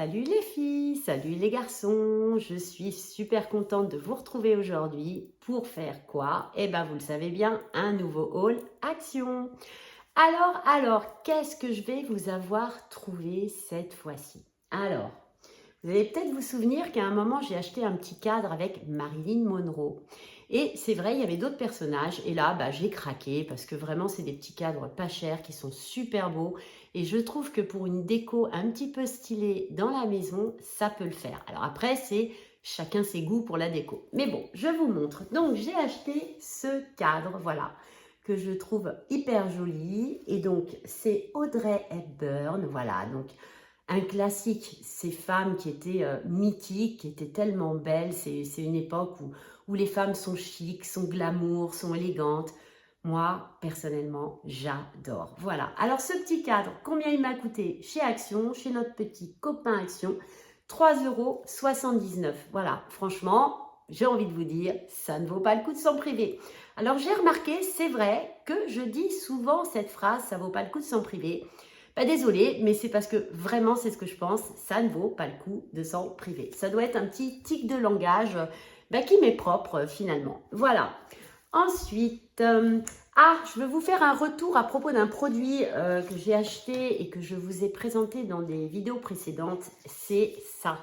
Salut les filles, salut les garçons, je suis super contente de vous retrouver aujourd'hui pour faire quoi? Eh bien vous le savez bien, un nouveau haul action. Alors, qu'est-ce que je vais vous avoir trouvé cette fois-ci? Alors, vous allez peut-être vous souvenir qu'à un moment, j'ai acheté un petit cadre avec Marilyn Monroe. Et c'est vrai, il y avait d'autres personnages. Et là, j'ai craqué parce que vraiment, c'est des petits cadres pas chers qui sont super beaux. Et je trouve que pour une déco un petit peu stylée dans la maison, ça peut le faire. Alors après, c'est chacun ses goûts pour la déco. Mais bon, je vous montre. Donc, j'ai acheté ce cadre, voilà, que je trouve hyper joli. Et donc, c'est Audrey Hepburn, voilà. Donc, un classique, ces femmes qui étaient mythiques, qui étaient tellement belles. C'est une époque où les femmes sont chics, sont glamour, sont élégantes. Moi, personnellement, j'adore. Voilà. Alors, ce petit cadre, combien il m'a coûté chez Action, chez notre petit copain Action? 3,79 €. Voilà. Franchement, j'ai envie de vous dire, ça ne vaut pas le coup de s'en priver. Alors, j'ai remarqué, c'est vrai que je dis souvent cette phrase, ça ne vaut pas le coup de s'en priver. Désolée, mais c'est parce que vraiment, c'est ce que je pense, ça ne vaut pas le coup de s'en priver. Ça doit être un petit tic de langage qui m'est propre finalement. Voilà. Ensuite, je veux vous faire un retour à propos d'un produit que j'ai acheté et que je vous ai présenté dans des vidéos précédentes. C'est ça.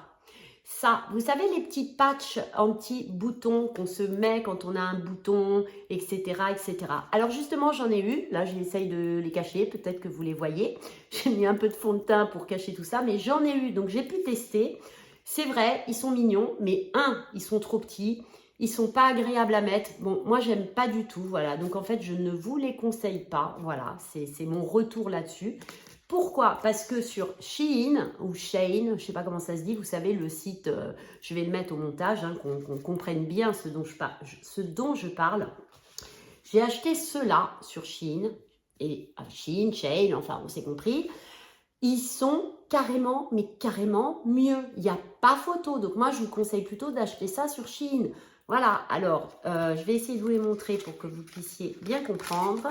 Ça, vous savez les petits patchs anti-boutons qu'on se met quand on a un bouton, etc., etc. Alors justement, j'en ai eu. Là, j'essaye de les cacher. Peut-être que vous les voyez. J'ai mis un peu de fond de teint pour cacher tout ça, mais j'en ai eu. Donc, j'ai pu tester. C'est vrai, ils sont mignons, mais ils sont trop petits. Ils sont pas agréables à mettre. Bon, moi, j'aime pas du tout. Voilà. Donc, en fait, je ne vous les conseille pas. Voilà, c'est mon retour là-dessus. Pourquoi? Parce que sur Shein ou Shein, je ne sais pas comment ça se dit, vous savez, le site, je vais le mettre au montage, qu'on comprenne bien ce dont je parle. J'ai acheté ceux-là sur Shein, et Shein, enfin, on s'est compris. Ils sont carrément, mais carrément mieux. Il n'y a pas photo. Donc, moi, je vous conseille plutôt d'acheter ça sur Shein. Voilà, alors, je vais essayer de vous les montrer pour que vous puissiez bien comprendre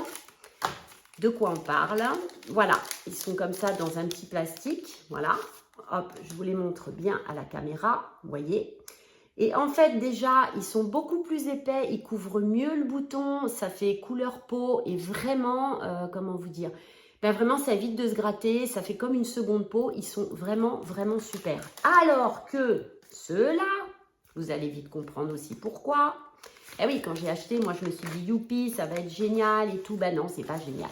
de quoi on parle. Voilà, ils sont comme ça dans un petit plastique. Voilà, hop, je vous les montre bien à la caméra, vous voyez. Et en fait, déjà, ils sont beaucoup plus épais, ils couvrent mieux le bouton, ça fait couleur peau et vraiment, comment vous dire, vraiment, ça évite de se gratter, ça fait comme une seconde peau, ils sont vraiment, vraiment super. Alors que ceux-là, vous allez vite comprendre aussi pourquoi. Eh oui, quand j'ai acheté, moi, je me suis dit, youpi, ça va être génial et tout. Ben non, c'est pas génial.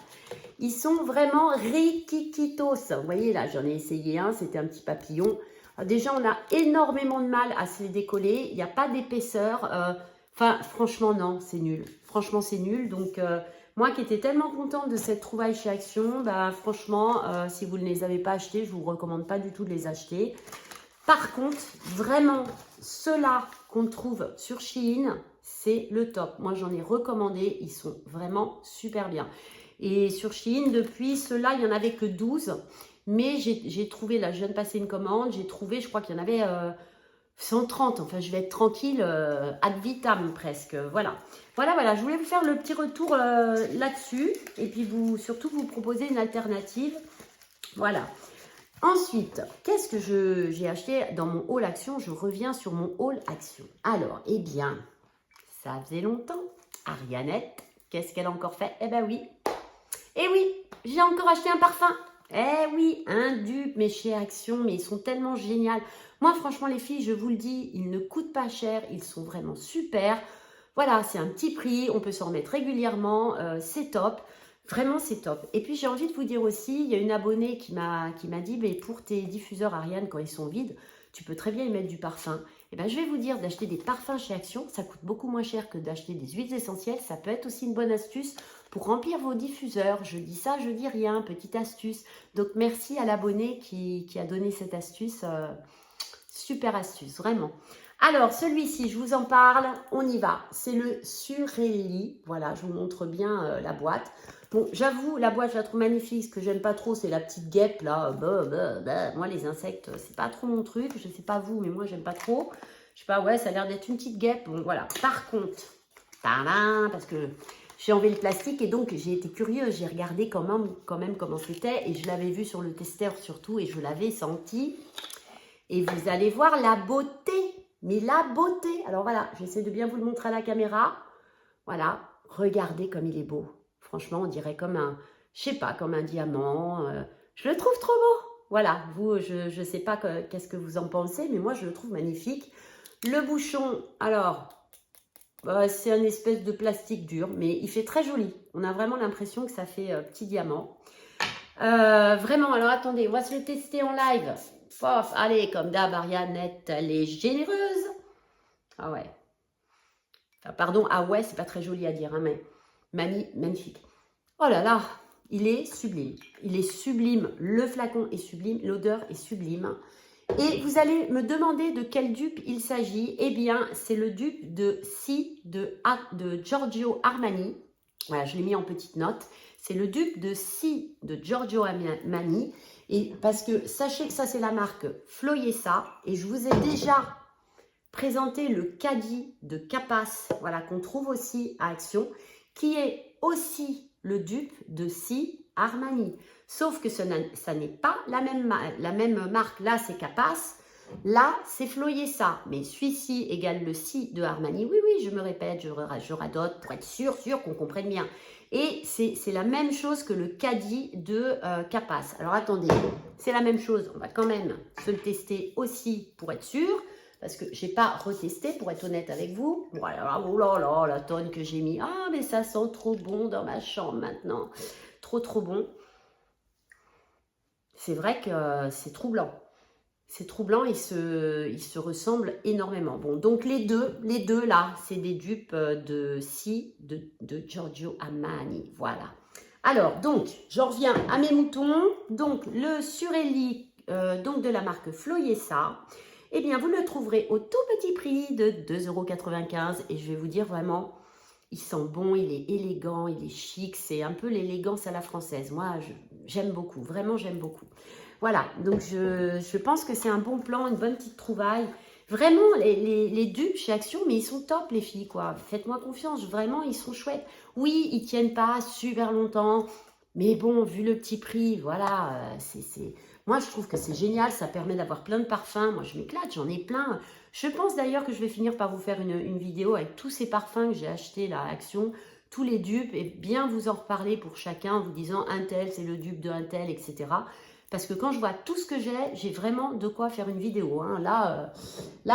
Ils sont vraiment riquiquitos. Vous voyez, là, j'en ai essayé un, c'était un petit papillon. Déjà, on a énormément de mal à se les décoller. Il n'y a pas d'épaisseur. Franchement, non, c'est nul. Franchement, c'est nul. Donc, moi qui étais tellement contente de cette trouvaille chez Action, franchement, si vous ne les avez pas achetés, je ne vous recommande pas du tout de les acheter. Par contre, vraiment, ceux-là qu'on trouve sur Shein, c'est le top. Moi, j'en ai recommandé. Ils sont vraiment super bien. Et sur Shein, depuis, ceux-là, il n'y en avait que 12. Mais j'ai trouvé, là, je viens de passer une commande. J'ai trouvé, je crois qu'il y en avait 130. Enfin, je vais être tranquille, ad vitam presque. Voilà. Voilà. Je voulais vous faire le petit retour là-dessus. Et puis, surtout, vous proposer une alternative. Voilà. Ensuite, qu'est-ce que j'ai acheté dans mon haul action? Je reviens sur mon haul action. Alors, eh bien, ça faisait longtemps. Arianette, qu'est-ce qu'elle a encore fait? Eh ben oui. Eh oui, j'ai encore acheté un parfum. Eh oui, un dupe, mais chez Action, mais ils sont tellement géniaux. Moi, franchement, les filles, je vous le dis, ils ne coûtent pas cher, ils sont vraiment super. Voilà, c'est un petit prix, on peut s'en remettre régulièrement, c'est top. Vraiment, c'est top. Et puis, j'ai envie de vous dire aussi, il y a une abonnée qui m'a dit, mais pour tes diffuseurs Ariane, quand ils sont vides, tu peux très bien y mettre du parfum. Et bien, je vais vous dire d'acheter des parfums chez Action. Ça coûte beaucoup moins cher que d'acheter des huiles essentielles. Ça peut être aussi une bonne astuce pour remplir vos diffuseurs. Je dis ça, je dis rien. Petite astuce. Donc, merci à l'abonné qui a donné cette astuce. Super astuce, vraiment. Alors, celui-ci, je vous en parle. On y va. C'est le Sureli. Voilà, je vous montre bien la boîte. Bon, j'avoue, la boîte, je la trouve magnifique. Ce que j'aime pas trop, c'est la petite guêpe, là. Moi, les insectes, c'est pas trop mon truc. Je sais pas vous, mais moi, j'aime pas trop. Je sais pas, ouais, ça a l'air d'être une petite guêpe. Bon, voilà. Par contre, tadam, parce que j'ai enlevé le plastique et donc j'ai été curieuse. J'ai regardé quand même comment c'était et je l'avais vu sur le testeur surtout et je l'avais senti. Et vous allez voir la beauté, mais la beauté. Alors voilà, j'essaie de bien vous le montrer à la caméra. Voilà, regardez comme il est beau. Franchement, on dirait comme un, je sais pas, comme un diamant. Je le trouve trop beau. Voilà, vous, je sais pas qu'est-ce que vous en pensez, mais moi, je le trouve magnifique. Le bouchon, alors, c'est un espèce de plastique dur, mais il fait très joli. On a vraiment l'impression que ça fait petit diamant. Vraiment, alors attendez, on va se le tester en live. Pof, allez, comme d'hab, Arianette, elle est généreuse. Ah ouais. Enfin, pardon, ah ouais, c'est pas très joli à dire, hein, mais magnifique. Oh là là, il est sublime. Il est sublime. Le flacon est sublime, l'odeur est sublime. Et vous allez me demander de quel dupe il s'agit. Eh bien, c'est le dupe de Si de Giorgio Armani. Voilà, je l'ai mis en petite note. C'est le dupe de Si de Giorgio Armani. Et parce que sachez que ça, c'est la marque Floyessa. Et je vous ai déjà présenté le caddie de Capas, voilà, qu'on trouve aussi à Action, qui est aussi le dupe de Si Armani. Sauf que ça n'est pas la même marque. Là, c'est Capas. Là, c'est Floyessa. Mais celui-ci égale le Si de Armani. Oui, oui, je me répète, je radote pour être sûr qu'on comprenne bien. Et c'est la même chose que le caddie de Capas. Alors, attendez, c'est la même chose. On va quand même se le tester aussi pour être sûr. Parce que je n'ai pas retesté, pour être honnête avec vous. Voilà, oh là là, la tonne que j'ai mis. Ah, mais ça sent trop bon dans ma chambre maintenant. Trop, trop bon. C'est vrai que c'est troublant. C'est troublant, ils se ressemblent énormément. Bon, donc les deux là, c'est des dupes de Si, de Giorgio Armani. Voilà. Alors, donc, j'en reviens à mes moutons. Donc, le Surelli, donc de la marque Floyessa. Eh bien, vous le trouverez au tout petit prix de 2,95 € et je vais vous dire vraiment, il sent bon, il est élégant, il est chic, c'est un peu l'élégance à la française. Moi, j'aime beaucoup, vraiment j'aime beaucoup. Voilà, donc je pense que c'est un bon plan, une bonne petite trouvaille. Vraiment, les dupes chez Action, mais ils sont top les filles, quoi. Faites-moi confiance, vraiment, ils sont chouettes. Oui, ils tiennent pas super longtemps, mais bon, vu le petit prix, voilà, moi, je trouve que c'est génial, ça permet d'avoir plein de parfums. Moi, je m'éclate, j'en ai plein. Je pense d'ailleurs que je vais finir par vous faire une vidéo avec tous ces parfums que j'ai achetés là à Action, tous les dupes, et bien vous en reparler pour chacun, en vous disant un tel, c'est le dupe de un tel, etc. Parce que quand je vois tout ce que j'ai vraiment de quoi faire une vidéo. Hein. Là,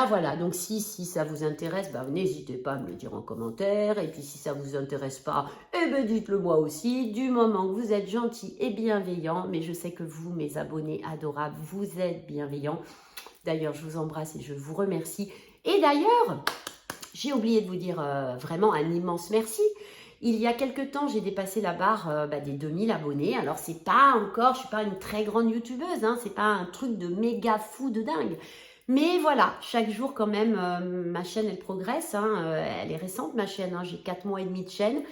voilà. Donc, si ça vous intéresse, bah, n'hésitez pas à me le dire en commentaire. Et puis, si ça ne vous intéresse pas, eh ben, dites-le moi aussi. Du moment que vous êtes gentil et bienveillant. Mais je sais que vous, mes abonnés adorables, vous êtes bienveillants. D'ailleurs, je vous embrasse et je vous remercie. Et d'ailleurs, j'ai oublié de vous dire vraiment un immense merci. Il y a quelques temps, j'ai dépassé la barre des 2000 abonnés. Alors, c'est pas encore, je suis pas une très grande youtubeuse, hein, c'est pas un truc de méga fou de dingue. Mais voilà, chaque jour quand même, ma chaîne, elle progresse. Hein, elle est récente, ma chaîne, hein, j'ai 4 mois et demi de chaîne.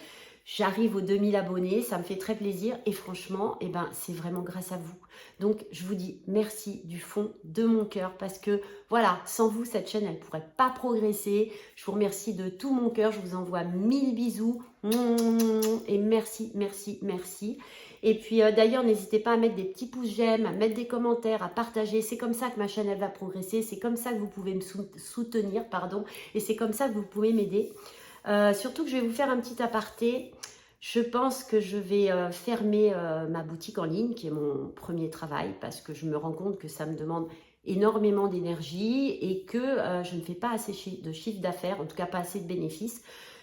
J'arrive aux 2000 abonnés, ça me fait très plaisir et franchement, eh ben, c'est vraiment grâce à vous. Donc, je vous dis merci du fond de mon cœur parce que voilà, sans vous, cette chaîne, elle ne pourrait pas progresser. Je vous remercie de tout mon cœur, je vous envoie 1000 bisous et merci, merci, merci. Et puis d'ailleurs, n'hésitez pas à mettre des petits pouces j'aime, à mettre des commentaires, à partager. C'est comme ça que ma chaîne, elle va progresser. C'est comme ça que vous pouvez me soutenir, pardon, et c'est comme ça que vous pouvez m'aider. Surtout que je vais vous faire un petit aparté. Je pense que je vais fermer ma boutique en ligne, qui est mon premier travail, parce que je me rends compte que ça me demande énormément d'énergie et que je ne fais pas assez de chiffre d'affaires, en tout cas pas assez de bénéfices.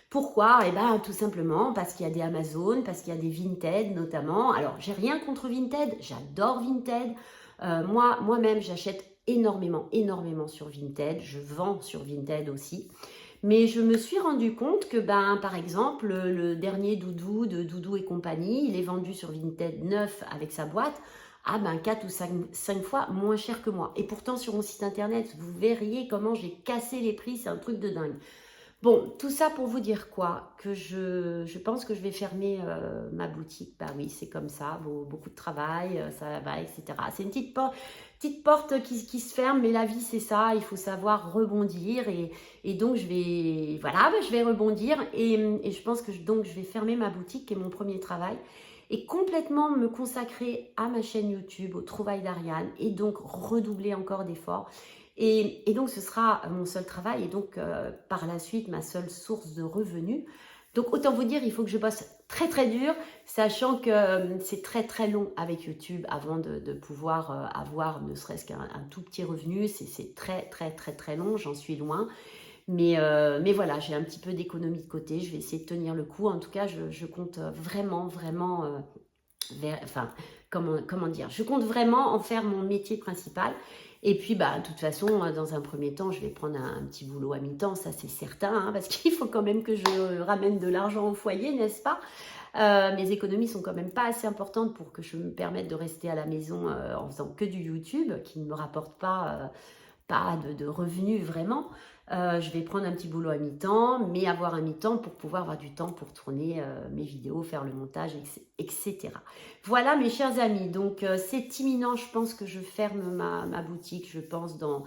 Pourquoi? Eh bien, tout simplement parce qu'il y a des Amazon, parce qu'il y a des Vinted notamment. Alors, j'ai rien contre Vinted, j'adore Vinted. Moi-même, j'achète énormément sur Vinted. Je vends sur Vinted aussi. Mais je me suis rendu compte que, par exemple, le dernier doudou de Doudou et compagnie, il est vendu sur Vinted neuf avec sa boîte à 4 ou 5 fois moins cher que moi. Et pourtant, sur mon site internet, vous verriez comment j'ai cassé les prix, c'est un truc de dingue. Bon, tout ça pour vous dire quoi? Que je pense que je vais fermer ma boutique. Bah oui, c'est comme ça, beaucoup de travail, ça va, etc. C'est une petite porte qui se ferme, mais la vie c'est ça, il faut savoir rebondir et donc voilà, bah, je vais rebondir et je pense que donc je vais fermer ma boutique qui est mon premier travail et complètement me consacrer à ma chaîne YouTube, au trouvailles d'Ariane et donc redoubler encore d'efforts. Et donc, ce sera mon seul travail et donc, par la suite, ma seule source de revenus. Donc, autant vous dire, il faut que je bosse très, très dur, sachant que c'est très, très long avec YouTube avant de pouvoir avoir ne serait-ce qu'un tout petit revenu. C'est très, très, très, très long, j'en suis loin. Mais voilà, j'ai un petit peu d'économie de côté. Je vais essayer de tenir le coup. En tout cas, je compte vraiment, vraiment... enfin, comment dire, je compte vraiment en faire mon métier principal. Et puis, bah, de toute façon, dans un premier temps, je vais prendre un petit boulot à mi-temps, ça c'est certain, hein, parce qu'il faut quand même que je ramène de l'argent au foyer, n'est-ce pas? Mes économies sont quand même pas assez importantes pour que je me permette de rester à la maison en faisant que du YouTube, qui ne me rapporte pas de revenus vraiment. Je vais prendre un petit boulot à mi-temps, mais avoir un mi-temps pour pouvoir avoir du temps pour tourner mes vidéos, faire le montage, etc. Voilà mes chers amis, donc c'est imminent, je pense que je ferme ma boutique, je pense dans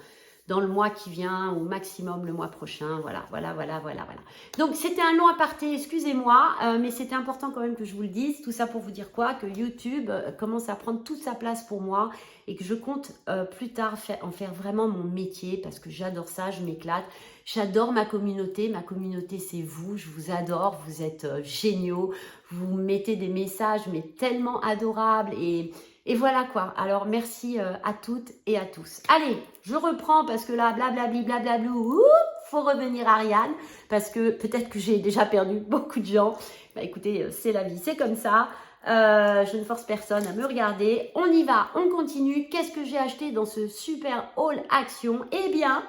le mois qui vient, au maximum le mois prochain, voilà. Donc c'était un long aparté, excusez-moi, mais c'était important quand même que je vous le dise, tout ça pour vous dire quoi? Que YouTube commence à prendre toute sa place pour moi et que je compte plus tard en faire vraiment mon métier parce que j'adore ça, je m'éclate. J'adore ma communauté c'est vous, je vous adore, vous êtes géniaux, vous mettez des messages mais tellement adorables et voilà quoi. Alors merci à toutes et à tous. Allez, je reprends parce que là, blablabli, blablablou, faut revenir à Ariane parce que peut-être que j'ai déjà perdu beaucoup de gens. Bah écoutez, c'est la vie, c'est comme ça. Je ne force personne à me regarder. On y va, on continue. Qu'est-ce que j'ai acheté dans ce super haul action? Eh bien,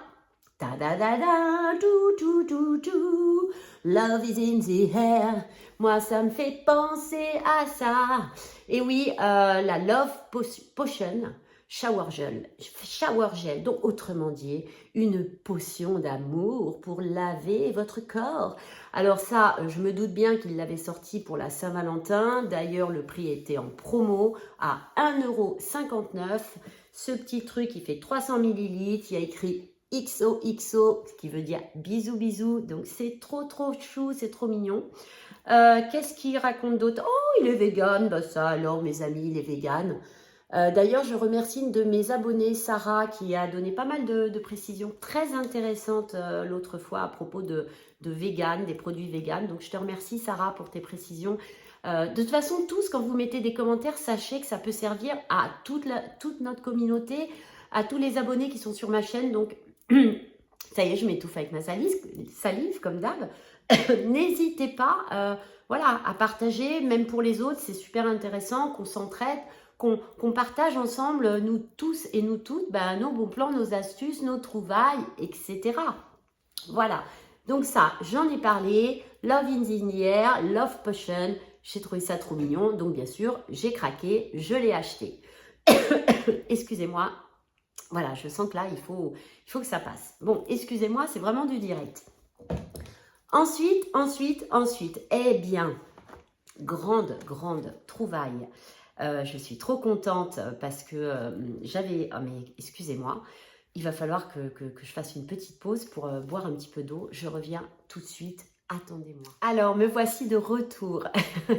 ta da da da, tout, love is in the air. Moi, ça me fait penser à ça. Et oui, la Love Potion Shower Gel, donc autrement dit, une potion d'amour pour laver votre corps. Alors ça, je me doute bien qu'il l'avait sorti pour la Saint-Valentin. D'ailleurs, le prix était en promo à 1,59 €. Ce petit truc, il fait 300 ml. Il y a écrit XOXO, ce qui veut dire bisous bisous. Donc c'est trop chou, c'est trop mignon. Qu'est-ce qu'il raconte d'autre? Oh, il est vegan. Bah ça alors, mes amis, il est vegan. D'ailleurs, je remercie une de mes abonnées, Sarah, qui a donné pas mal de précisions très intéressantes l'autre fois à propos de vegan, des produits vegan. Donc, je te remercie, Sarah, pour tes précisions. De toute façon, tous, quand vous mettez des commentaires, sachez que ça peut servir à toute notre communauté, à tous les abonnés qui sont sur ma chaîne. Donc, ça y est, je m'étouffe avec ma salive comme d'hab. N'hésitez pas voilà, à partager, même pour les autres, c'est super intéressant qu'on s'entraide, qu'on partage ensemble, nous tous et nous toutes, nos bons plans, nos astuces, nos trouvailles, etc. Voilà, donc ça, j'en ai parlé. Love in the air, Love Potion, j'ai trouvé ça trop mignon, donc bien sûr, j'ai craqué, je l'ai acheté. Excusez-moi, voilà, je sens que là, il faut que ça passe. Bon, excusez-moi, c'est vraiment du direct. Ensuite, eh bien, grande trouvaille. Je suis trop contente parce que j'avais... Oh mais excusez-moi, il va falloir que je fasse une petite pause pour boire un petit peu d'eau. Je reviens tout de suite. Attendez-moi. Alors, me voici de retour.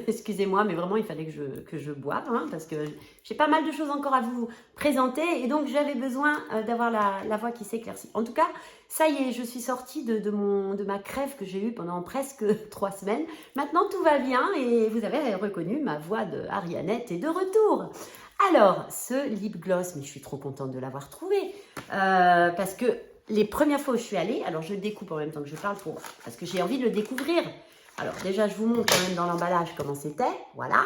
Excusez-moi, mais vraiment, il fallait que je boive, hein, parce que j'ai pas mal de choses encore à vous présenter, et donc j'avais besoin d'avoir la voix qui s'éclaircit. En tout cas, ça y est, je suis sortie de ma crève que j'ai eue pendant presque 3 semaines. Maintenant, tout va bien, et vous avez reconnu ma voix de Arianette est de retour. Alors, ce lip gloss, mais je suis trop contente de l'avoir trouvé, parce que les premières fois où je suis allée, alors je le découpe en même temps que je parle parce que j'ai envie de le découvrir. Alors déjà, je vous montre quand même dans l'emballage comment c'était. Voilà.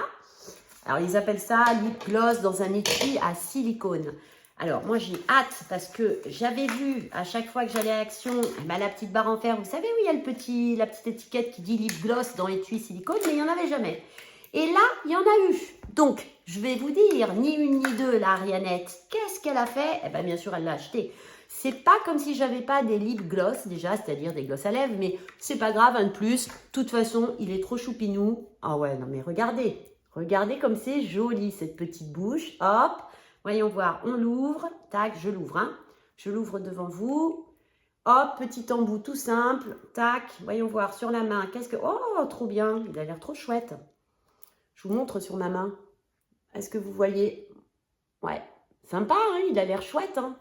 Alors, ils appellent ça lip gloss dans un étui à silicone. Alors, moi, j'ai hâte parce que j'avais vu à chaque fois que j'allais à Action, la petite barre en fer, vous savez où il y a la petite étiquette qui dit lip gloss dans étui silicone, mais il n'y en avait jamais. Et là, il y en a eu. Donc, je vais vous dire, ni une ni deux, la Arianette, qu'est-ce qu'elle a fait? Eh bien, bien sûr, elle l'a acheté. C'est pas comme si j'avais pas des lip gloss déjà, c'est-à-dire des glosses à lèvres, mais c'est pas grave, un de plus. De toute façon, il est trop choupinou. Ah ouais, non mais regardez. Regardez comme c'est joli cette petite bouche. Hop, voyons voir, on l'ouvre. Tac, je l'ouvre, hein. Je l'ouvre devant vous. Hop, petit embout tout simple. Tac, voyons voir sur la main. Qu'est-ce que... Oh, trop bien. Il a l'air trop chouette. Je vous montre sur ma main. Est-ce que vous voyez? Ouais, sympa, hein, il a l'air chouette. Hein.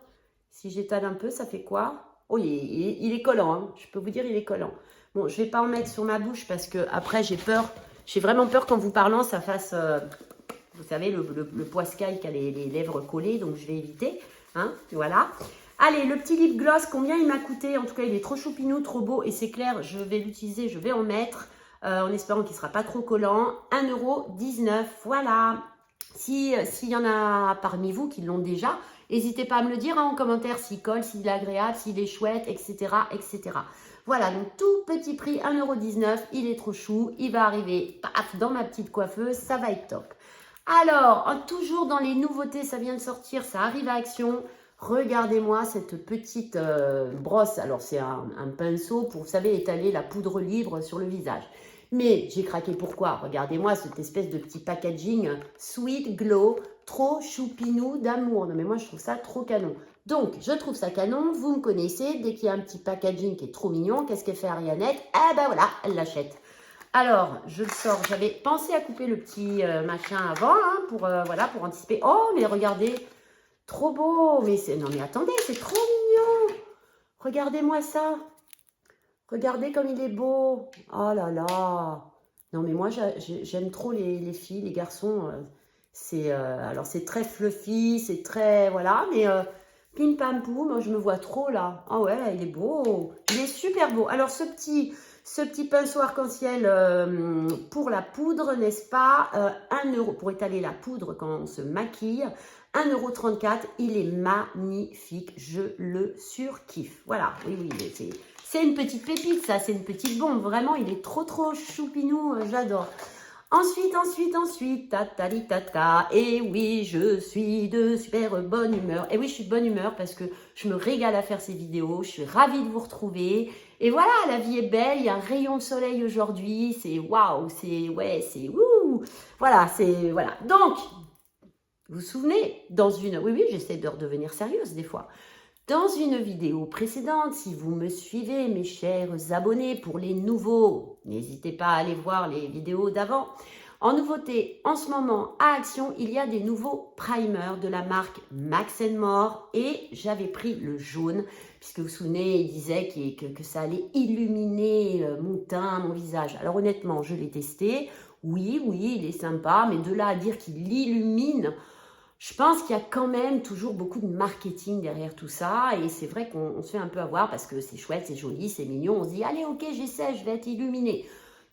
Si j'étale un peu, ça fait quoi? Oh, il est collant. Hein. Je peux vous dire, il est collant. Bon, je ne vais pas en mettre sur ma bouche parce que après j'ai peur. J'ai vraiment peur qu'en vous parlant, ça fasse... vous savez, le poiscaille qui a les lèvres collées. Donc, je vais éviter. Hein, voilà. Allez, le petit lip gloss, combien il m'a coûté? En tout cas, il est trop choupinou, trop beau. Et c'est clair, je vais l'utiliser, je vais en mettre. En espérant qu'il ne sera pas trop collant. 1,19 €. Voilà. S'il y en a parmi vous qui l'ont déjà, n'hésitez pas à me le dire hein, en commentaire s'il colle, s'il est agréable, s'il est chouette, etc., etc. Voilà, donc tout petit prix, 1,19 €. Il est trop chou. Il va arriver paf, dans ma petite coiffeuse. Ça va être top. Alors, toujours dans les nouveautés, ça vient de sortir, ça arrive à Action. Regardez-moi cette petite brosse. Alors, c'est un pinceau pour, vous savez, étaler la poudre libre sur le visage. Mais j'ai craqué pourquoi? Regardez-moi cette espèce de petit packaging Sweet Glow, trop choupinou d'amour. Non mais moi je trouve ça trop canon. Donc je trouve ça canon, vous me connaissez, dès qu'il y a un petit packaging qui est trop mignon, qu'est-ce qu'elle fait Ariannette? Eh ben voilà, elle l'achète. Alors je le sors, j'avais pensé à couper le petit machin avant, hein, voilà, pour anticiper. Oh mais regardez, trop beau, mais c'est... Non mais attendez, c'est trop mignon. Regardez-moi ça. Regardez comme il est beau. Oh là là. Non, mais moi, j'aime trop les filles, les garçons. Alors, c'est très fluffy, c'est très... Voilà, mais pim pam poum, moi, je me vois trop là. Ah ouais, il est beau. Il est super beau. Alors, ce petit pinceau arc-en-ciel pour la poudre, n'est-ce pas 1 € pour étaler la poudre quand on se maquille. 1,34 €. Il est magnifique. Je le surkiffe. Voilà, oui, c'est une petite pépite, ça. C'est une petite bombe. Vraiment, il est trop choupinou. J'adore. Ensuite, tata. Et oui, je suis de super bonne humeur. Et oui, je suis de bonne humeur parce que je me régale à faire ces vidéos. Je suis ravie de vous retrouver. Et voilà, la vie est belle. Il y a un rayon de soleil aujourd'hui. C'est waouh, c'est wouh. Voilà, voilà. Donc, vous vous souvenez, oui, j'essaie de redevenir sérieuse des fois. Dans une vidéo précédente, si vous me suivez, mes chers abonnés, pour les nouveaux, n'hésitez pas à aller voir les vidéos d'avant. En nouveauté, en ce moment, à Action, il y a des nouveaux primers de la marque Max More et j'avais pris le jaune, puisque vous vous souvenez, il disait que ça allait illuminer mon teint, mon visage. Alors honnêtement, je l'ai testé. Oui, il est sympa, mais de là à dire qu'il illumine... Je pense qu'il y a quand même toujours beaucoup de marketing derrière tout ça et c'est vrai qu'on se fait un peu avoir parce que c'est chouette, c'est joli, c'est mignon. On se dit, allez, ok, j'essaie, je vais être illuminée.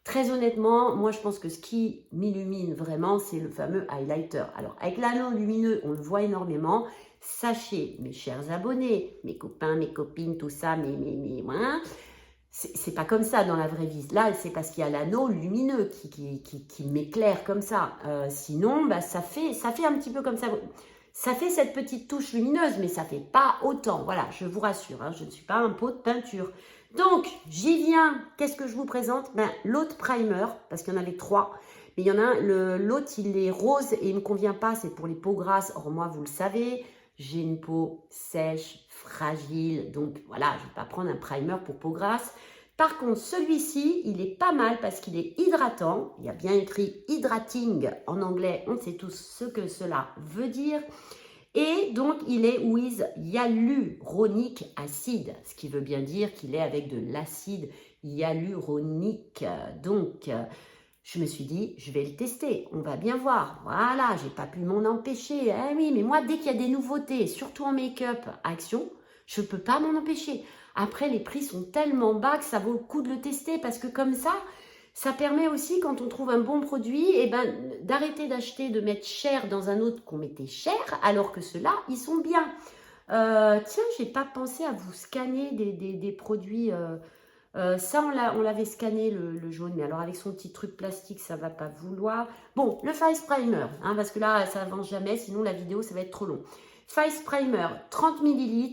Très honnêtement, moi, je pense que ce qui m'illumine vraiment, c'est le fameux highlighter. Alors, avec l'anneau lumineux, on le voit énormément. Sachez, mes chers abonnés, mes copains, mes copines, tout ça, hein, c'est pas comme ça dans la vraie vie. Là, c'est parce qu'il y a l'anneau lumineux qui m'éclaire comme ça. Sinon, bah, ça fait un petit peu comme ça. Ça fait cette petite touche lumineuse, mais ça fait pas autant. Voilà, je vous rassure, hein, je ne suis pas un pot de peinture. Donc, j'y viens. Qu'est-ce que je vous présente? L'autre primer, parce qu'il y en avait 3. Mais il y en a un, l'autre, il est rose et il ne me convient pas. C'est pour les peaux grasses. Or, moi, vous le savez, j'ai une peau sèche, fragile. Donc, voilà, je ne vais pas prendre un primer pour peau grasse. Par contre, celui-ci, il est pas mal parce qu'il est hydratant. Il y a bien écrit hydrating en anglais. On sait tous ce que cela veut dire. Et donc, il est with hyaluronic acid, ce qui veut bien dire qu'il est avec de l'acide hyaluronique. Donc, je me suis dit, je vais le tester. On va bien voir. Voilà, j'ai pas pu m'en empêcher. Eh oui, mais moi, dès qu'il y a des nouveautés, surtout en make-up Action, je peux pas m'en empêcher. Après, les prix sont tellement bas que ça vaut le coup de le tester parce que comme ça permet aussi, quand on trouve un bon produit, d'arrêter d'acheter, de mettre cher dans un autre qu'on mettait cher, alors que ceux-là, ils sont bien. Tiens, j'ai pas pensé à vous scanner des produits. Ça, on l'avait scanné, le jaune, mais alors avec son petit truc plastique, ça va pas vouloir. Bon, le Face Primer, hein, parce que là, ça avance jamais, sinon la vidéo, ça va être trop long. Face Primer, 30 ml.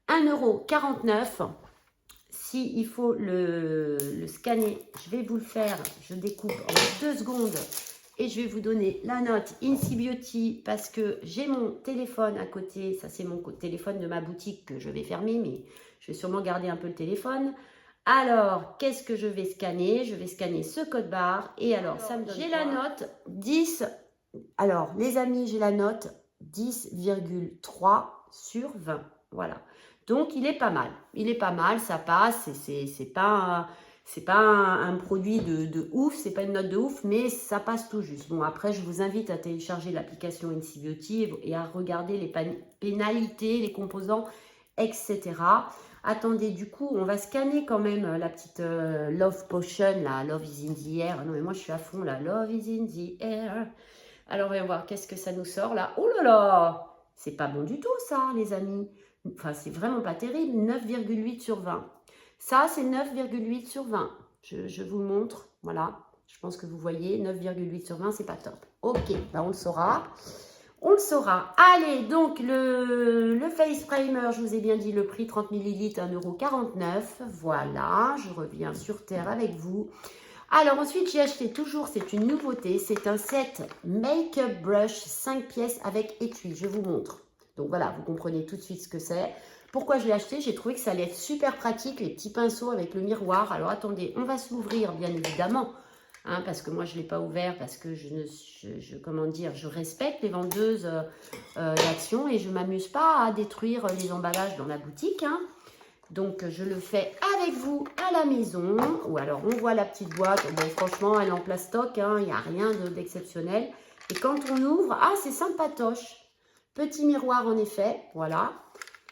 1,49 €. Si il faut le scanner, je vais vous le faire. Je découpe en 2 secondes et je vais vous donner la note Incy Beauty parce que j'ai mon téléphone à côté. Ça, c'est mon téléphone de ma boutique que je vais fermer, mais je vais sûrement garder un peu le téléphone. Alors, qu'est-ce que je vais scanner? Je vais scanner ce code barre et alors ça me donne j'ai la note 10. Alors, les amis, j'ai la note 10,3 sur 20. Voilà. Donc, il est pas mal. Il est pas mal, ça passe. C'est pas un produit de ouf, c'est pas une note de ouf, mais ça passe tout juste. Bon, après, je vous invite à télécharger l'application Incy Beauty et à regarder les pénalités, les composants, etc. Attendez, du coup, on va scanner quand même la petite Love Potion, là, Love is in the air. Non, mais moi, je suis à fond, là. Love is in the air. Alors, voyons voir, qu'est-ce que ça nous sort, là? Oh là là! C'est pas bon du tout, ça, les amis. Enfin, c'est vraiment pas terrible. 9,8 sur 20. Ça, c'est 9,8 sur 20. Je vous le montre. Voilà. Je pense que vous voyez, 9,8 sur 20, c'est pas top. Ok, ben on le saura. On le saura. Allez, donc le Face Primer, je vous ai bien dit le prix, 30 ml, 1,49 €. Voilà, je reviens sur terre avec vous. Alors ensuite, j'ai acheté toujours, c'est une nouveauté, c'est un set Make-up Brush 5 pièces avec étui. Je vous montre. Donc voilà, vous comprenez tout de suite ce que c'est. Pourquoi je l'ai acheté? J'ai trouvé que ça allait être super pratique, les petits pinceaux avec le miroir. Alors attendez, on va se l'ouvrir bien évidemment. Hein, parce que moi, je ne l'ai pas ouvert parce que comment dire, je respecte les vendeuses d'Action et je ne m'amuse pas à détruire les emballages dans la boutique. Hein. Donc, je le fais avec vous à la maison. Ou alors, on voit la petite boîte. Bon, franchement, elle est en plastoc. Hein, il n'y a rien d'exceptionnel. Et quand on ouvre, ah, c'est sympatoche. Petit miroir, en effet. Voilà.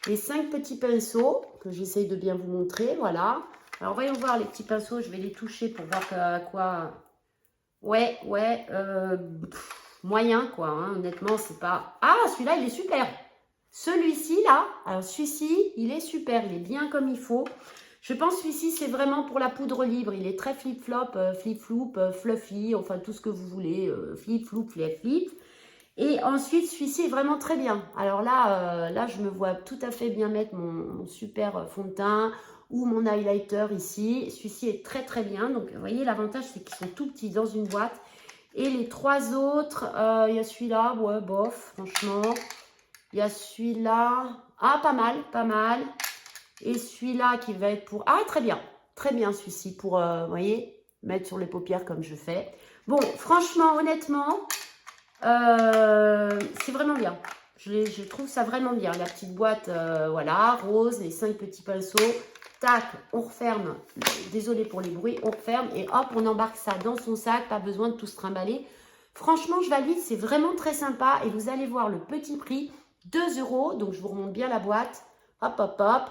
Les 5 petits pinceaux que j'essaye de bien vous montrer. Voilà. Alors, voyons voir les petits pinceaux. Je vais les toucher pour voir à quoi... Ouais, moyen, quoi. Hein. Honnêtement, c'est pas... Ah, celui-là, il est super. Celui-ci, là, alors celui-ci, il est super. Il est bien comme il faut. Je pense que celui-ci, c'est vraiment pour la poudre libre. Il est très flip-flop, flip-floop, fluffy, enfin, tout ce que vous voulez. Flip-floop, flip-flip. Et ensuite, celui-ci est vraiment très bien. Alors là, je me vois tout à fait bien mettre mon super fond de teint ou mon highlighter ici. Celui-ci est très très bien. Donc, vous voyez, l'avantage, c'est qu'ils sont tout petits dans une boîte. Et les 3 autres, il y a celui-là, ouais, bof, franchement. Il y a celui-là, ah, pas mal, pas mal. Et celui-là qui va être pour... Ah, très bien celui-ci pour, vous voyez, mettre sur les paupières comme je fais. Bon, franchement, honnêtement... c'est vraiment bien. Je trouve ça vraiment bien. La petite boîte, voilà, rose, les 5 petits pinceaux. Tac, on referme. Désolé pour les bruits, on referme et hop, on embarque ça dans son sac. Pas besoin de tout se trimballer. Franchement, je valide, c'est vraiment très sympa. Et vous allez voir le petit prix, 2 €. Donc, je vous remonte bien la boîte. Hop, hop, hop.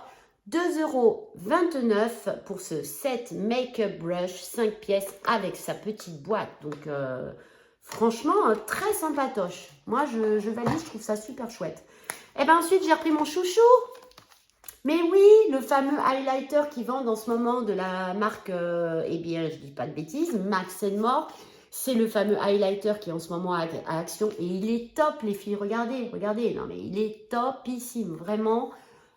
2,29 € pour ce set Make-up Brush 5 pièces avec sa petite boîte. Donc, franchement, très sympatoche. Moi, je valide, je trouve ça super chouette. Et bien ensuite, j'ai repris mon chouchou. Mais oui, le fameux highlighter qui vend en ce moment de la marque, eh bien, je dis pas de bêtises, Max & More. C'est le fameux highlighter qui est en ce moment à Action. Et il est top, les filles. Regardez, regardez. Non, mais il est topissime, vraiment.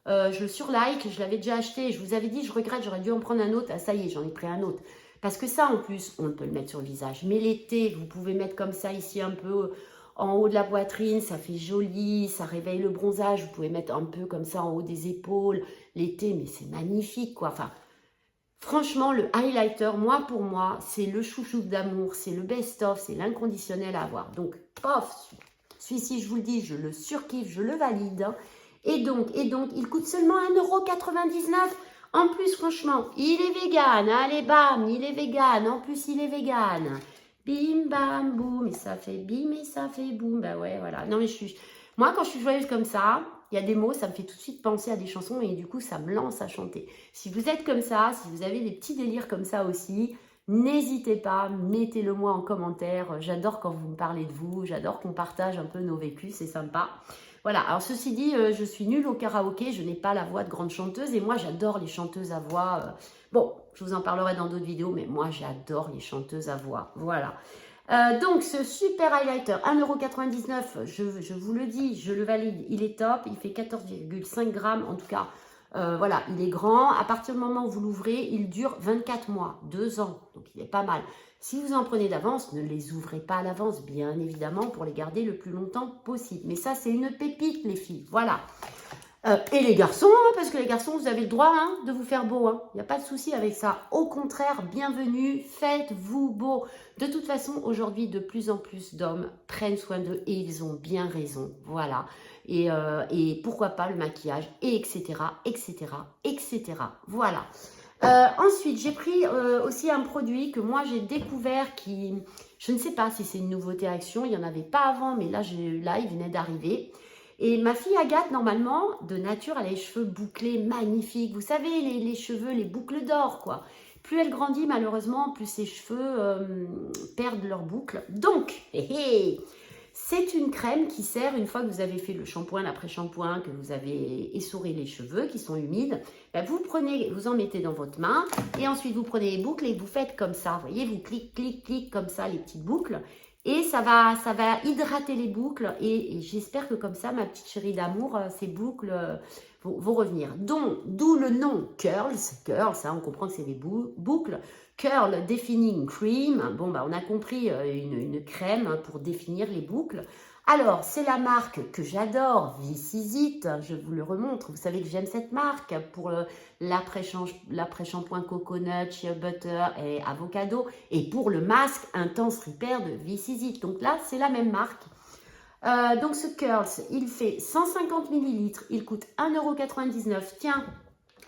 Je le surlike, je l'avais déjà acheté. Je vous avais dit, je regrette, j'aurais dû en prendre un autre. Ah, ça y est, j'en ai pris un autre. Parce que ça, en plus, on peut le mettre sur le visage. Mais l'été, vous pouvez mettre comme ça ici un peu en haut de la poitrine. Ça fait joli, ça réveille le bronzage. Vous pouvez mettre un peu comme ça en haut des épaules. L'été, mais c'est magnifique, quoi. Enfin, franchement, le highlighter, pour moi, c'est le chouchou d'amour. C'est le best-of, c'est l'inconditionnel à avoir. Donc, pof, celui-ci, je vous le dis, je le surkiffe, je le valide. Hein. Et donc, il coûte seulement 1,99 €. En plus, franchement, il est vegan. Allez, bam, il est vegan. En plus, il est vegan. Bim, bam, boum. Et ça fait bim et ça fait boum. Bah ouais, voilà. Non, mais moi, quand je suis joyeuse comme ça, il y a des mots, ça me fait tout de suite penser à des chansons et du coup, ça me lance à chanter. Si vous êtes comme ça, si vous avez des petits délires comme ça aussi, n'hésitez pas, mettez-le moi en commentaire. J'adore quand vous me parlez de vous. J'adore qu'on partage un peu nos vécus. C'est sympa. Voilà, alors ceci dit, je suis nulle au karaoké, je n'ai pas la voix de grande chanteuse et moi j'adore les chanteuses à voix. Bon, je vous en parlerai dans d'autres vidéos, mais moi j'adore les chanteuses à voix. Voilà. Donc ce super highlighter, 1,99 €, je vous le dis, je le valide, il est top, il fait 14,5 grammes, en tout cas Voilà, il est grand. À partir du moment où vous l'ouvrez, il dure 24 mois, 2 ans. Donc, il est pas mal. Si vous en prenez d'avance, ne les ouvrez pas à l'avance, bien évidemment, pour les garder le plus longtemps possible. Mais ça, c'est une pépite, les filles. Voilà. Et les garçons, hein, parce que les garçons, vous avez le droit hein, de vous faire beau. Il n'y a pas de souci avec ça. Au contraire, bienvenue, faites-vous beau. De toute façon, aujourd'hui, de plus en plus d'hommes prennent soin d'eux et ils ont bien raison. Voilà. Et pourquoi pas le maquillage, et etc., etc., etc. Voilà. Ensuite, j'ai pris aussi un produit que moi, j'ai découvert qui... Je ne sais pas si c'est une nouveauté Action. Il n'y en avait pas avant, mais là, il venait d'arriver. Et ma fille Agathe, normalement, de nature, elle a les cheveux bouclés, magnifiques. Vous savez, les cheveux, les boucles d'or, quoi. Plus elle grandit, malheureusement, plus ses cheveux perdent leurs boucles. Donc, c'est une crème qui sert, une fois que vous avez fait le shampoing, l'après-shampoing, que vous avez essoré les cheveux qui sont humides, ben vous prenez, vous en mettez dans votre main, et ensuite vous prenez les boucles et vous faites comme ça. Vous voyez, vous clic, clic, clic, comme ça, les petites boucles. Et ça va hydrater les boucles et j'espère que comme ça, ma petite chérie d'amour, ces boucles vont revenir. D'où le nom Curls. Curls, on comprend que c'est des boucles. Curl Defining Cream. Bon, bah, on a compris une crème pour définir les boucles. Alors, c'est la marque que j'adore, This Is It, je vous le remontre. Vous savez que j'aime cette marque pour l'après-shampoing coconut, shea butter et avocado. Et pour le masque Intense Repair de This Is It. Donc là, c'est la même marque. Donc ce Curls, il fait 150 ml. Il coûte 1,99 €. Tiens,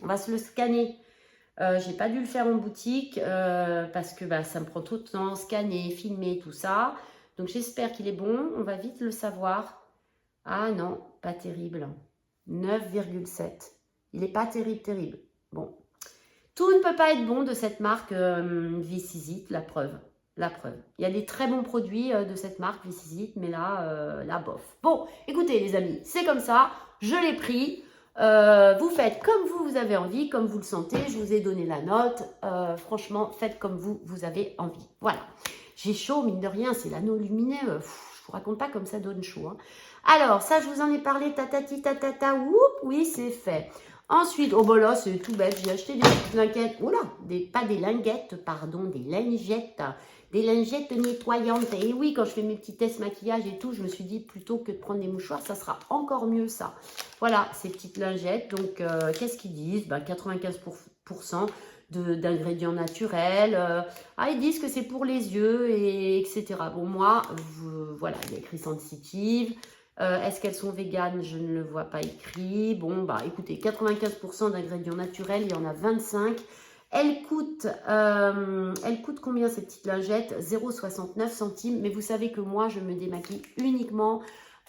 on va se le scanner. J'ai pas dû le faire en boutique parce que bah, ça me prend tout le temps, scanner, filmer, tout ça. Donc, j'espère qu'il est bon. On va vite le savoir. Ah non, pas terrible. 9,7. Il n'est pas terrible. Bon. Tout ne peut pas être bon de cette marque This Is It, la preuve. La preuve. Il y a des très bons produits de cette marque This Is It, mais là, bof. Bon, écoutez les amis, c'est comme ça. Je l'ai pris. Vous faites comme vous avez envie, comme vous le sentez. Je vous ai donné la note. Franchement, faites comme vous avez envie. Voilà. J'ai chaud, mine de rien, c'est l'anneau lumineux. Je vous raconte pas comme ça donne chaud. Hein. Alors, ça, je vous en ai parlé, tatati, tatata, whoop, oui, c'est fait. Ensuite, oh bah là, c'est tout bête, j'ai acheté des petites linguettes. Oula, pas des linguettes, pardon, des lingettes. Des lingettes nettoyantes. Et oui, quand je fais mes petits tests maquillage et tout, je me suis dit, plutôt que de prendre des mouchoirs, ça sera encore mieux ça. Voilà, ces petites lingettes. Donc, qu'est-ce qu'ils disent? 95% d'ingrédients naturels. Ils disent que c'est pour les yeux, etc. Bon, moi, voilà, il y a écrit sensitive. Est-ce qu'elles sont véganes? Je ne le vois pas écrit. Bon, bah écoutez, 95% d'ingrédients naturels, il y en a 25. Elle coûte combien ces petites lingettes? 0,69 centimes. Mais vous savez que moi, je me démaquille uniquement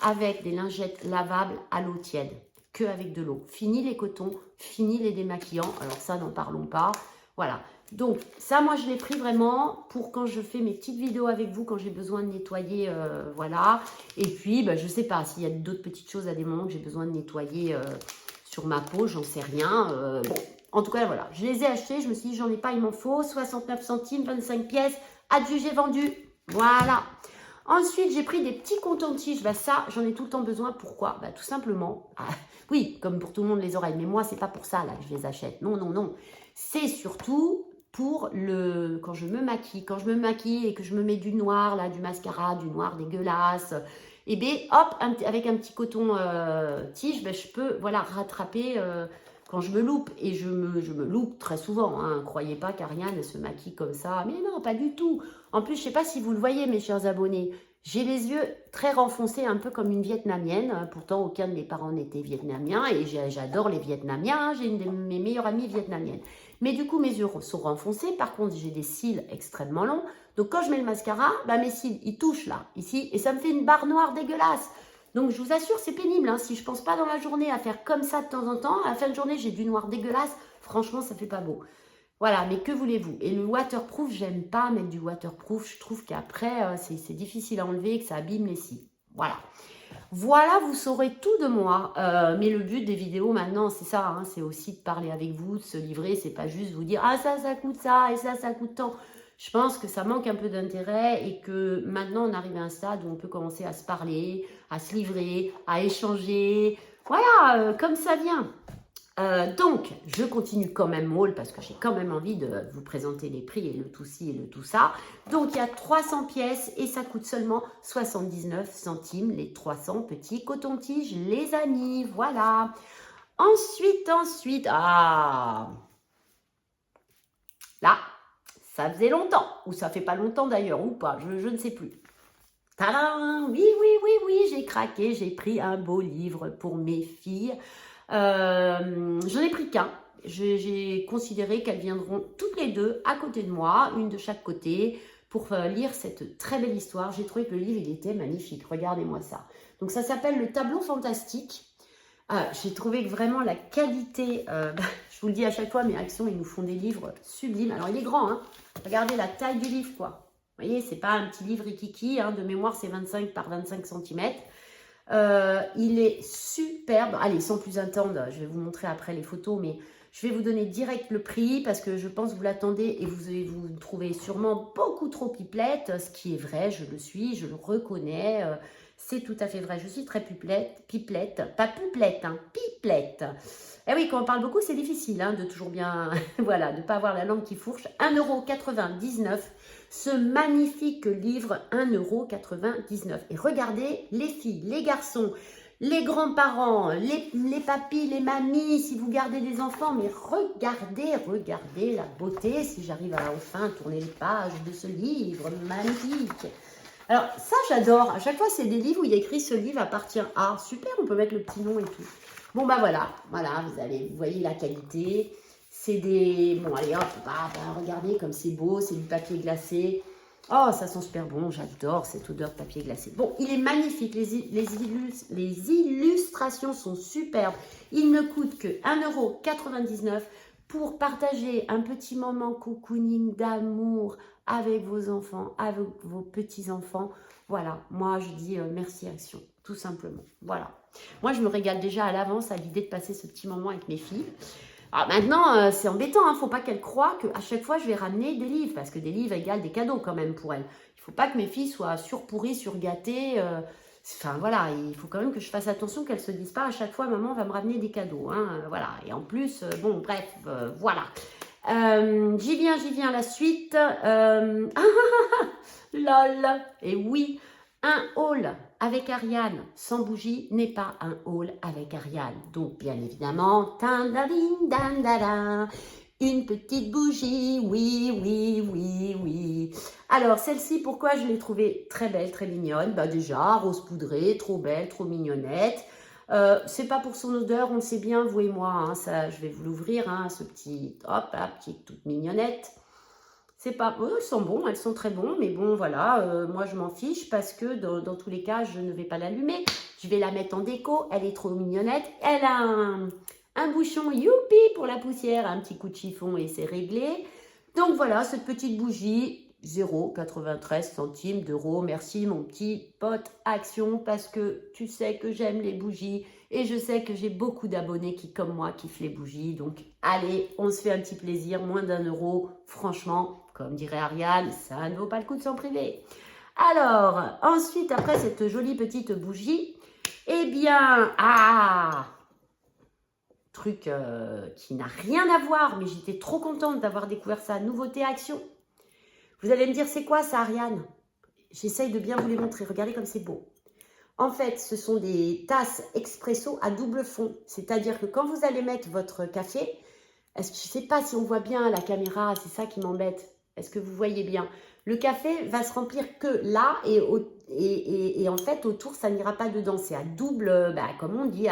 avec des lingettes lavables à l'eau tiède. Que avec de l'eau. Fini les cotons, fini les démaquillants. Alors ça, n'en parlons pas. Voilà. Donc ça, moi, je l'ai pris vraiment pour quand je fais mes petites vidéos avec vous, quand j'ai besoin de nettoyer, voilà. Et puis, je ne sais pas, s'il y a d'autres petites choses à des moments que j'ai besoin de nettoyer sur ma peau, j'en sais rien. Bon, en tout cas, voilà. Je les ai achetés, je me suis dit, j'en ai pas, il m'en faut. 69 centimes, 25 pièces. Adieu, j'ai vendu. Voilà. Ensuite, j'ai pris des petits coton-tiges. Ça, j'en ai tout le temps besoin. Pourquoi? Tout simplement, oui, comme pour tout le monde les oreilles. Mais moi, c'est pas pour ça là que je les achète. Non, non, non. C'est surtout pour quand je me maquille. Quand je me maquille et que je me mets du noir, là, du mascara, du noir dégueulasse. Et bien, hop, avec un petit coton-tige, je peux, voilà, rattraper quand je me loupe. Et je me loupe très souvent. Hein. Croyez pas qu'Ariane se maquille comme ça. Mais non, pas du tout. En plus, je ne sais pas si vous le voyez, mes chers abonnés. J'ai les yeux très renfoncés, un peu comme une Vietnamienne. Pourtant, aucun de mes parents n'était vietnamien. Et j'adore les Vietnamiens. J'ai une de mes meilleures amies vietnamiennes. Mais du coup, mes yeux sont renfoncés. Par contre, j'ai des cils extrêmement longs. Donc, quand je mets le mascara, mes cils, ils touchent là, ici. Et ça me fait une barre noire dégueulasse. Donc, je vous assure, c'est pénible. Hein. Si je ne pense pas dans la journée à faire comme ça de temps en temps, à la fin de journée, j'ai du noir dégueulasse. Franchement, ça ne fait pas beau. Voilà, mais que voulez-vous? Et le waterproof, j'aime pas mettre du waterproof. Je trouve qu'après, c'est difficile à enlever, que ça abîme les cils. Voilà. Voilà, vous saurez tout de moi. Mais le but des vidéos maintenant, c'est ça. Hein, c'est aussi de parler avec vous, de se livrer. C'est pas juste vous dire « Ah, ça coûte ça et ça coûte tant ». Je pense que ça manque un peu d'intérêt et que maintenant, on arrive à un stade où on peut commencer à se parler, à se livrer, à échanger. Voilà, comme ça vient. Donc, je continue quand même haul parce que j'ai quand même envie de vous présenter les prix et le tout ci et le tout ça. Donc, il y a 300 pièces et ça coûte seulement 79 centimes, les 300 petits cotons-tiges, les amis. Voilà. Ensuite, là, ça faisait longtemps, ou ça fait pas longtemps d'ailleurs, ou pas, je ne sais plus. Tadam! Oui, j'ai craqué, j'ai pris un beau livre pour mes filles. J'en ai pris qu'un. J'ai considéré qu'elles viendront toutes les deux à côté de moi, une de chaque côté, pour lire cette très belle histoire. J'ai trouvé que le livre, il était magnifique. Regardez-moi ça. Donc, ça s'appelle Le Tableau Fantastique. J'ai trouvé que vraiment la qualité, je vous le dis à chaque fois, mes actions, ils nous font des livres sublimes. Alors, il est grand, hein. Regardez la taille du livre, quoi. Vous voyez, c'est pas un petit livre rikiki, hein. De mémoire, c'est 25 par 25 cm. Il est superbe. Allez, sans plus attendre, je vais vous montrer après les photos, mais je vais vous donner direct le prix parce que je pense que vous l'attendez et vous trouvez sûrement beaucoup trop pipelette, ce qui est vrai, je le suis, je le reconnais. C'est tout à fait vrai, je suis très pipelette, pas pipelette, hein, pipelette. Et oui, quand on parle beaucoup, c'est difficile hein, de toujours bien, voilà, de ne pas avoir la langue qui fourche. 1,99 €, ce magnifique livre, 1,99 €. Et regardez, les filles, les garçons, les grands-parents, les papis, les mamies, si vous gardez des enfants, mais regardez la beauté, si j'arrive à enfin tourner les pages de ce livre magnifique. Alors ça, j'adore. À chaque fois, c'est des livres où il y a écrit ce livre appartient à. Super, on peut mettre le petit nom et tout. Bon, bah voilà, vous voyez la qualité. C'est des... Bon, allez hop, regardez comme c'est beau, c'est du papier glacé. Oh, ça sent super bon, j'adore cette odeur de papier glacé. Bon, il est magnifique, les illustrations sont superbes. Il ne coûte que 1,99 € pour partager un petit moment cocooning d'amour avec vos enfants, avec vos petits-enfants. Voilà, moi je dis merci Action, tout simplement. Voilà. Moi, je me régale déjà à l'avance à l'idée de passer ce petit moment avec mes filles. Alors maintenant, c'est embêtant, il ne faut pas qu'elles croient qu'à chaque fois, je vais ramener des livres, parce que des livres égale des cadeaux quand même pour elles. Il ne faut pas que mes filles soient surpourries, surgâtées. Enfin voilà, il faut quand même que je fasse attention qu'elles ne se disent pas à chaque fois, maman va me ramener des cadeaux. Hein, voilà, et en plus, bon, bref, voilà. J'y viens, la suite. Lol, et oui, un haul avec Ariane sans bougie n'est pas un haul avec Ariane. Donc, bien évidemment, une petite bougie, oui. Alors, celle-ci, pourquoi je l'ai trouvée très belle, très mignonne? Bah déjà, rose poudrée, trop belle, trop mignonnette. C'est pas pour son odeur, on le sait bien, vous et moi. Hein, ça, je vais vous l'ouvrir, hein, ce petit, hop, là, petite toute mignonnette. C'est pas, elles sont bons, elles sont très bons, mais bon, voilà, moi je m'en fiche parce que dans tous les cas, je ne vais pas l'allumer. Je vais la mettre en déco, elle est trop mignonnette. Elle a un bouchon youpi pour la poussière, un petit coup de chiffon et c'est réglé. Donc voilà, cette petite bougie, 0,93 centimes d'euros. Merci mon petit pote Action parce que tu sais que j'aime les bougies et je sais que j'ai beaucoup d'abonnés qui, comme moi, kiffent les bougies. Donc allez, on se fait un petit plaisir, moins d'1 €, franchement. Comme dirait Ariane, ça ne vaut pas le coup de s'en priver. Alors, ensuite, après cette jolie petite bougie, eh bien, truc qui n'a rien à voir, mais j'étais trop contente d'avoir découvert ça, nouveauté Action. Vous allez me dire, c'est quoi ça, Ariane? J'essaye de bien vous les montrer, regardez comme c'est beau. En fait, ce sont des tasses expresso à double fond, c'est-à-dire que quand vous allez mettre votre café, je ne sais pas si on voit bien à la caméra, c'est ça qui m'embête. Est-ce que vous voyez bien? Le café va se remplir que là et en fait, autour, ça n'ira pas dedans. C'est à double, comme on dit,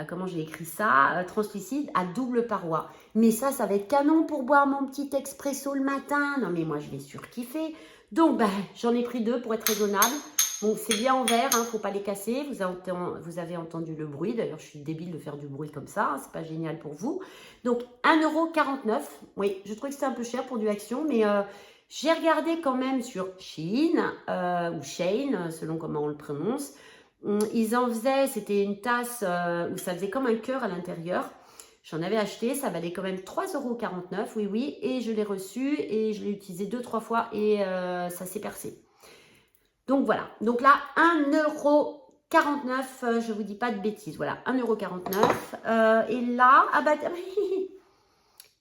comment j'ai écrit ça, translucide, à double paroi. Mais ça va être canon pour boire mon petit expresso le matin. Non, mais moi, je vais surkiffer. Donc, j'en ai pris 2 pour être raisonnable. Bon, c'est bien en verre, hein, faut pas les casser. Vous avez entendu le bruit. D'ailleurs, je suis débile de faire du bruit comme ça. Hein, c'est pas génial pour vous. Donc, 1,49 €. Oui, je trouvais que c'était un peu cher pour du Action, mais j'ai regardé quand même sur Shein ou Shane, selon comment on le prononce. Ils en faisaient, c'était une tasse où ça faisait comme un cœur à l'intérieur. J'en avais acheté, ça valait quand même 3,49 €, oui, et je l'ai reçu et je l'ai utilisé 2-3 fois et ça s'est percé. Donc voilà, donc là, 1,49 49, je vous dis pas de bêtises, voilà, 1,49 €. Et là, ah bah,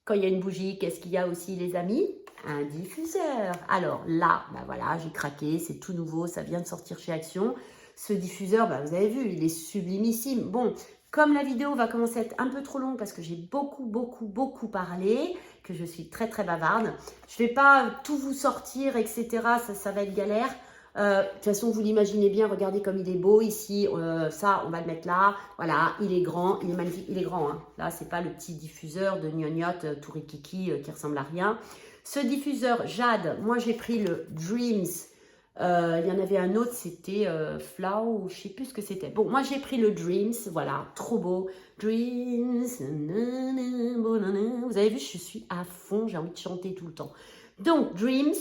quand il y a une bougie, qu'est-ce qu'il y a aussi les amis? Un diffuseur. Alors là, bah voilà, j'ai craqué, c'est tout nouveau, ça vient de sortir chez Action. Ce diffuseur, bah, vous avez vu, il est sublimissime. Bon, comme la vidéo va commencer à être un peu trop longue parce que j'ai beaucoup parlé, que je suis très bavarde, je ne vais pas tout vous sortir, etc. Ça va être galère. De toute façon, vous l'imaginez bien, regardez comme il est beau ici. Ça, on va le mettre là. Voilà, il est grand, il est magnifique. Il est grand, hein. Là, c'est pas le petit diffuseur de gnognotte tout rikiki qui ressemble à rien. Ce diffuseur Jade, moi j'ai pris le Dreams. Il y en avait un autre, c'était Flow, je sais plus ce que c'était. Bon, moi j'ai pris le Dreams, voilà, trop beau. Dreams, vous avez vu, je suis à fond, j'ai envie de chanter tout le temps. Donc, Dreams,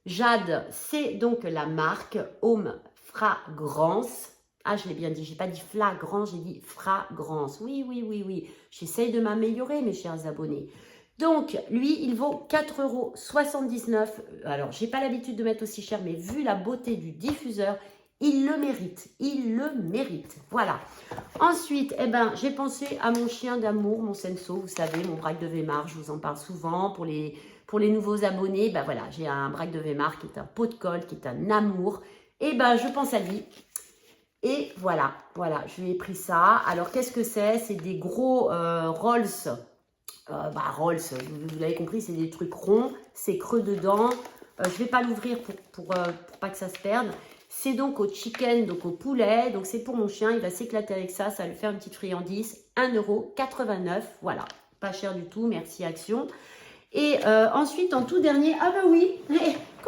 Jade, c'est donc la marque Home Fragrance. Ah, je l'ai bien dit, j'ai pas dit flagrance, j'ai dit fragrance. Oui, j'essaye de m'améliorer, mes chers abonnés. Donc, lui, il vaut 4,79 €. Alors, j'ai pas l'habitude de mettre aussi cher, mais vu la beauté du diffuseur, il le mérite. Il le mérite. Voilà. Ensuite, eh ben, j'ai pensé à mon chien d'amour, mon Senso. Vous savez, mon braque de Weimar, je vous en parle souvent. Pour les nouveaux abonnés, ben voilà, j'ai un braque de Weimar qui est un pot de colle, qui est un amour. Et ben, je pense à lui. Et voilà, je lui ai pris ça. Alors, qu'est-ce que c'est? C'est des gros Rolls. Rolls, vous l'avez compris, c'est des trucs ronds, c'est creux dedans. Je ne vais pas l'ouvrir pour pas que ça se perde. C'est donc au chicken, donc au poulet. Donc c'est pour mon chien, il va s'éclater avec ça. Ça va lui faire une petite friandise. 1,89 €. Voilà, pas cher du tout, merci Action. Et ensuite, en tout dernier, ah bah oui, quand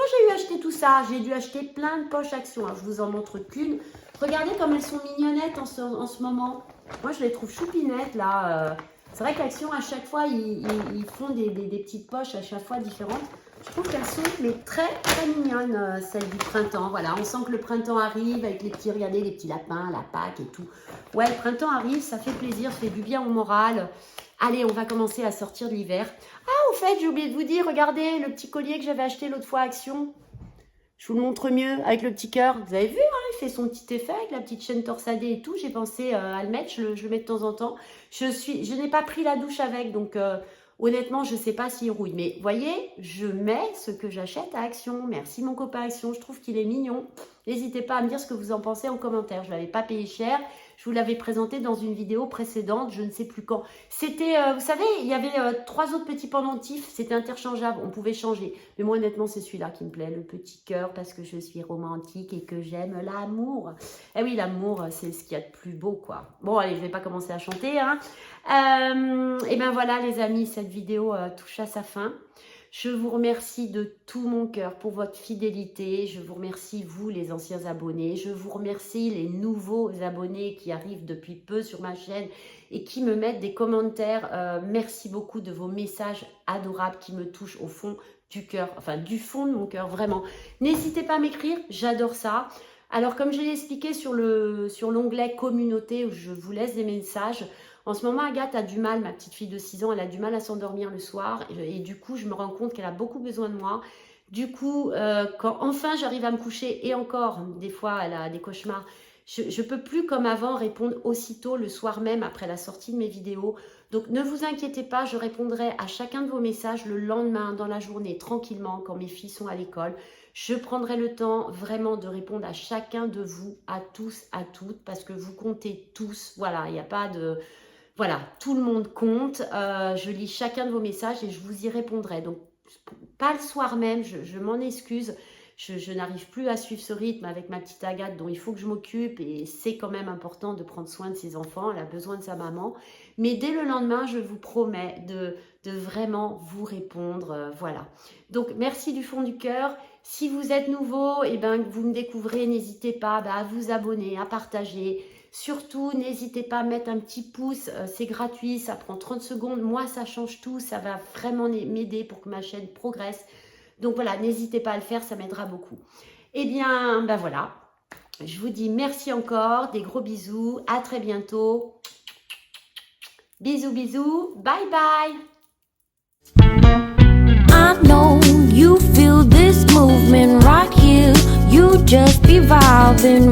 j'ai eu acheté tout ça, j'ai dû acheter plein de poches Action. Alors, je vous en montre qu'une. Regardez comme elles sont mignonnettes en ce moment. Moi, je les trouve choupinettes là. C'est vrai qu'Action, à chaque fois, ils font des petites poches à chaque fois différentes. Je trouve qu'elles sont mais très mignonnes, celles du printemps. Voilà, on sent que le printemps arrive avec les petits, regardez, les petits lapins, la Pâque et tout. Ouais, le printemps arrive, ça fait plaisir, ça fait du bien au moral. Allez, on va commencer à sortir de l'hiver. Ah, au fait, j'ai oublié de vous dire, regardez le petit collier que j'avais acheté l'autre fois à Action. Je vous le montre mieux avec le petit cœur. Vous avez vu, hein, il fait son petit effet avec la petite chaîne torsadée et tout. J'ai pensé à le mettre, je le mets de temps en temps. Je n'ai pas pris la douche avec, donc honnêtement, je ne sais pas s'il rouille. Mais voyez, je mets ce que j'achète à Action. Merci mon copain Action, je trouve qu'il est mignon. N'hésitez pas à me dire ce que vous en pensez en commentaire. Je ne l'avais pas payé cher. Je vous l'avais présenté dans une vidéo précédente, je ne sais plus quand. C'était, vous savez, il y avait 3 autres petits pendentifs, c'était interchangeable, on pouvait changer. Mais moi, honnêtement, c'est celui-là qui me plaît, le petit cœur, parce que je suis romantique et que j'aime l'amour. Eh oui, l'amour, c'est ce qu'il y a de plus beau, quoi. Bon, allez, je ne vais pas commencer à chanter, hein. Et ben voilà, les amis, cette vidéo touche à sa fin. Je vous remercie de tout mon cœur pour votre fidélité. Je vous remercie, vous, les anciens abonnés. Je vous remercie, les nouveaux abonnés qui arrivent depuis peu sur ma chaîne et qui me mettent des commentaires. Merci beaucoup de vos messages adorables qui me touchent au fond du cœur, enfin du fond de mon cœur, vraiment. N'hésitez pas à m'écrire, j'adore ça. Alors, comme je l'ai expliqué sur l'onglet communauté où je vous laisse des messages, en ce moment, Agathe a du mal, ma petite fille de 6 ans, elle a du mal à s'endormir le soir. Et du coup, je me rends compte qu'elle a beaucoup besoin de moi. Du coup, quand enfin j'arrive à me coucher, et encore, des fois, elle a des cauchemars, je ne peux plus comme avant répondre aussitôt le soir même après la sortie de mes vidéos. Donc, ne vous inquiétez pas, je répondrai à chacun de vos messages le lendemain, dans la journée, tranquillement, quand mes filles sont à l'école. Je prendrai le temps vraiment de répondre à chacun de vous, à tous, à toutes, parce que vous comptez tous. Voilà, il n'y a pas de... Voilà, tout le monde compte. Je lis chacun de vos messages et je vous y répondrai. Donc, pas le soir même, je m'en excuse. Je n'arrive plus à suivre ce rythme avec ma petite Agathe dont il faut que je m'occupe. Et c'est quand même important de prendre soin de ses enfants. Elle a besoin de sa maman. Mais dès le lendemain, je vous promets de vraiment vous répondre. Voilà. Donc, merci du fond du cœur. Si vous êtes nouveau et que vous me découvrez, n'hésitez pas à vous abonner, à partager. Surtout, n'hésitez pas à mettre un petit pouce, c'est gratuit, ça prend 30 secondes. Moi, ça change tout, ça va vraiment m'aider pour que ma chaîne progresse. Donc voilà, n'hésitez pas à le faire, ça m'aidera beaucoup. Eh bien, voilà, je vous dis merci encore, des gros bisous, à très bientôt. Bisous, bisous, bye bye. I know you feel this movement right here, you just be vibing.